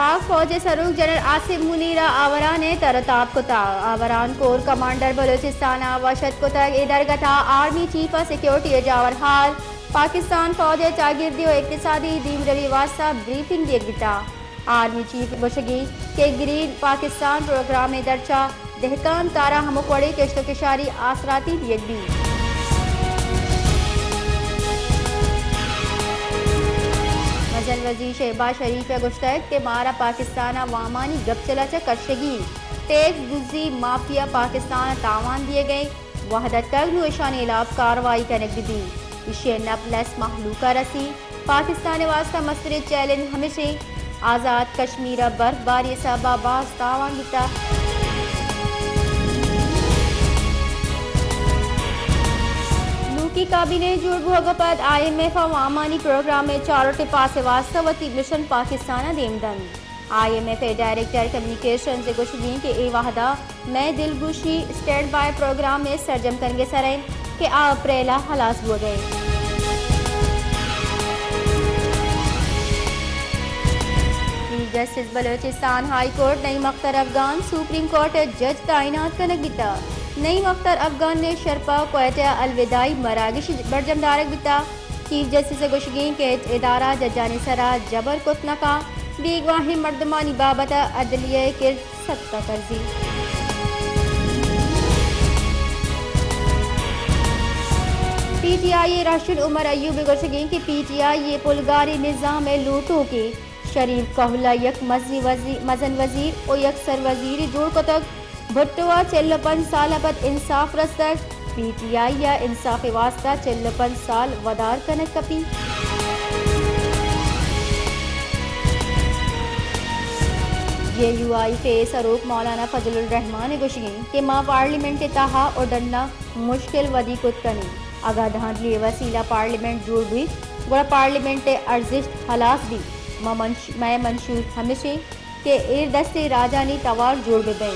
पाक फौज सरूक जनरल आसिफ मुनीरा आवरान तरताब कुता आवरान कोर कमांडर बलूचिस्तान वशद कुतक इधर गथा आर्मी चीफ सिक्योरिटी जावर हाल पाकिस्तान फौज चागिर्दी और इक्तिसादी दीम रवि वास्ता ब्रीफिंग दिए गिता आर्मी चीफ बशगी के ग्रीन पाकिस्तान प्रोग्राम में दर्चा दहकान तारा हमकवड़ी किश्तो किशारी आसराती दिए दी मजन वजीर शहबाज शरीफ गुश्तक के मारा पाकिस्तान वामानी गपचला च करशगी टैक्स गुजी माफिया पाकिस्तान तावान दिए गए वहदत कगनु ईशान इलाब कार्रवाई करने दी इशे नपलस महलूका रसी पाकिस्तान वास्ता मस्तर चैलेंज हमेशा आज़ाद कश्मीर बर्फबारी सबा बास तावान गिता की काबिने जुड़ भोगपद IMF वामानी प्रोग्राम में चारों के पास वास्तवती मिशन पाकिस्तान देमदन IMF डायरेक्टर कम्युनिकेशन से गुशगी के ए वाहदा मैं दिलगुशी स्टैंड बाय प्रोग्राम में सरजम करेंगे सरैन के अप्रैल हलास हो गए chief justice Balochistan high court Naeem Akhtar Afghan supreme court जज तैनात करने गिता नईम अख्तर अफगान ने शरपा क्वेटा अलविदाई मरागिश बरजमदारक बिता चीफ जस्टिस गुशगीन के इदारा जजानी सरा जबर कुतनका दीगवाही मर्दमानी बाबत अदलिया के सत्ता कर्जी PTI राशिद उमर अयूब गुशगीन की PTI पुलगारी निज़ाम में लूटों की शरीफ कहला यक मजन वजीर और यक सर वजीर जोड़ को तक भुट्टवा चेल्लपन साल बद इंसाफ रस्तक PTI या इंसाफ वास्ता चेल्लपन साल वदार कनक कपी JUI फेस अरूप मौलाना फजलुर रहमान गुशगीन के माँ पार्लियामेंट ताहा और डन्ना मुश्किल वदी कुत कनी अगा धांधली वसीला पार्लियामेंट जुड़ हुई गोड़ा पार्लियामेंट अर्जिश हलास भी मैं मंशूर हमेशा के एर दस्ते राजानी तवार जोड़ बे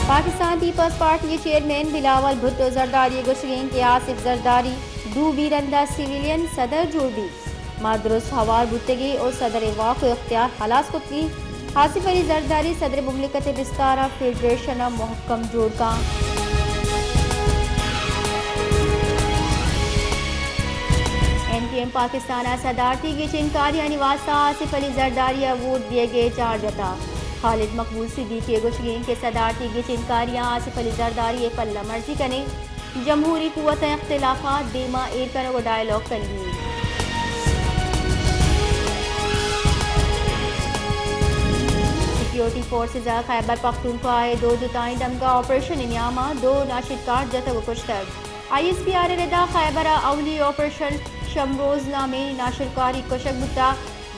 पाकिस्तान पीपल्स पार्टी के चेयरमैन बिलावल भुट्टो जरदारी गुशगीन के आसिफ जरदारी दू बीरंदा सिविलियन सदर जोड़ी मादरुस हवार बुतगी और सदर वाक़ इख्तियार हलास कुतगी आसिफ अली जरदारी सदर मुमलिकत बिस्तारा फेडरेशन महकम जोड़ का NPM पाकिस्तान सदारती की चिनकारी निवासा आसिफ अली जरदारी वोट दिए गए 4 जता खालिद मकबूल सिद्दीकी गुशगीन के सदारती की चिनकारियाँ आसिफ अली जरदारी पल्ला मर्जी कने जमहूरी कुव्वत इख्तिलाफात देमा एर कनो को डायलॉग कर ली सिक्योरिटी फोर्सेज खैबर पख्तूनख्वा 2 जुताई दमगा ऑपरेशन इन्यामा 2 नाशिद कार्ड जत व कुछ तक ISPR रदा खैबर अवली ऑपरेशन शमरोज नामे नाशिरकारी कुशक बुता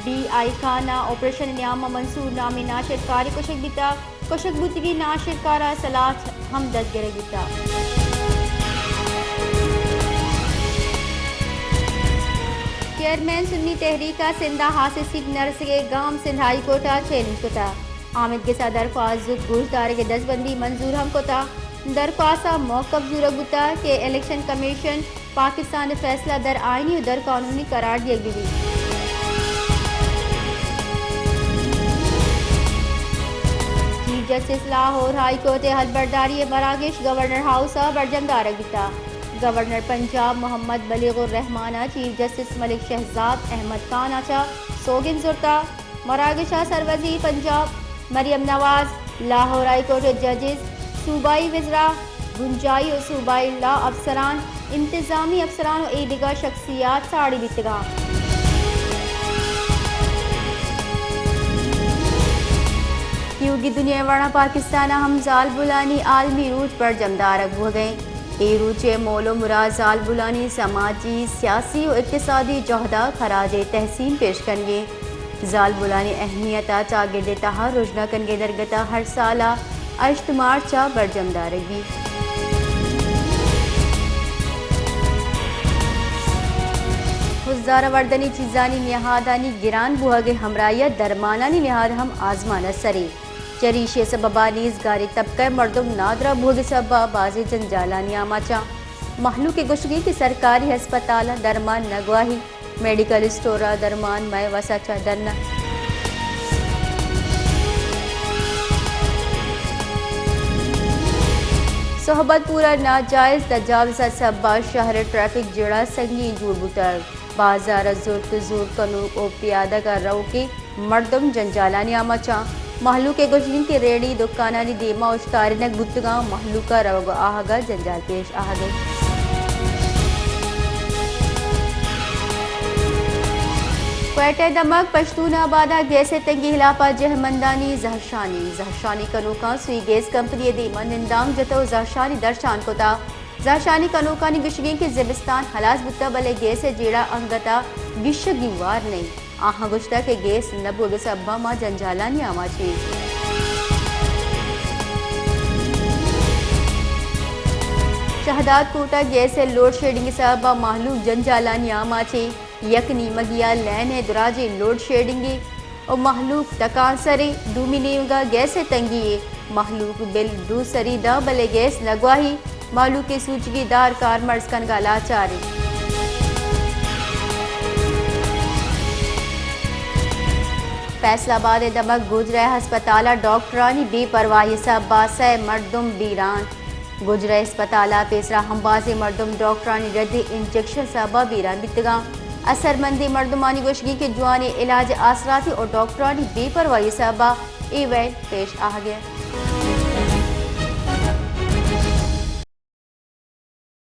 BI खाना ऑपरेशन न्यामा मंसूर नामी नाशिरकारी कुशक बिता कुशक बुतगी नाशिरकारा सलात हमदद गिरे बिता चेयरमैन सुन्नी तहरीका सिंधा हासिसिक नरसगे गांव सिंधाई कोटा चैलेंज कोता आमिद के साथ दरख्वास्त गोशदार के दस्तबंदी मंजूर हम कोता दरख्वास्त मौकफ जूरक बुता के इलेक्शन कमीशन पाकिस्तान ने फैसला दर आईनी और दर कानूनी करार दिया गई जस्टिस लाहौर हाई कोर्ट हलबरदारी मराकेश गवर्नर हाउस बरजमदार गिता गवर्नर पंजाब मोहम्मद बलीगुर रहमाना चीफ जस्टिस मलिक शहजाद अहमद खान आचा सोगिन जुर्ता मराकेशा सरवजीर पंजाब मरियम नवाज लाहौर हाई कोर्ट जजेस सूबाई वज़रा गुंजाई और सूबाई ला अफसरान इंतजामी अफसरान और दिगर शख्सियात साड़ी बितगा क्योंकि दुनिया वड़ा पाकिस्तान हम जाल बुलानी आलमी रूज पर जमदारक हो गए ए रूचे मोलो मुराद जाल बुलानी समाजी सियासी और इक्तिसादी जहदा खराज तहसीन पेश करेंगे जाल बुलानी अहमियत चागिरद तहा रुजना कनगे दरगता हर साल अश्तमार चा बरजमदारगी हुज़ारा वर्दनी चीज़ानी निहादानी गिरान बुहागे हमराया दरमानानी निहाद हम आजमाना सरे चरीशे सबबानीज गारी तबका मर्दम नादरा भोग सबा बाजी जंजालानी आमाचा महलू के गुशगी की सरकारी हस्पताल दरमान नगवाही میڈیکل اسٹورہ درمان میں وسا چدن صحبت پورا ناجائز تجاوز سبا شہر ٹریفک جڑا سنگین جوڑ بوتر بازار زور تزور کنوک او پیادہ کا رو کی مردم جنجالانی آمچاں محلو کے گوشگین کی ریڑی دکانانی دیما اشتارنک بوتگاں محلو کا روگو آہگا جنجال پیش آہگے کوئٹہ دمک پشتون آبادہ گیس تنگی ہلاپا جہمندانی زہرشانی کنوکاں سوئی گیس کمپنی دیما نندام جتو زہرشانی درشان کو تا زہرشانی کنوکانی گشگین کے زمستان حلاس بتا بلے گیس جیڑا انگتا گشگی وار نہیں آہاں گشتا کہ گیس نبو گس ابا ماں جنجالانی آما چیز Shahdad quota gas load shedding سبا محلوک جنجالانی آما چی یکنی مگیا لین دراجی لوڈ شیڈنگی اور محلوک تکان سری دومی نیمگا گیس تنگی محلوک بل دو سری دا بلے گیس نگواہی محلوک کی سوچگی دار کارمرز کنگا لاچاری فیصل آباد دمک گجرہ ہسپتالہ ڈاکٹرانی بے پرواہی سبا سے مردم بیران گجرہ ہسپتالہ پیسرا ہمبازی مردم ڈاکٹرانی ردی انجیکشن سبا بیران بیتگاں اثر مندی مردمانی گوشگی کے جوانی علاج آسراتی اور ڈاکٹرانی بے پرواہی سبا ایونٹ پیش آ گیا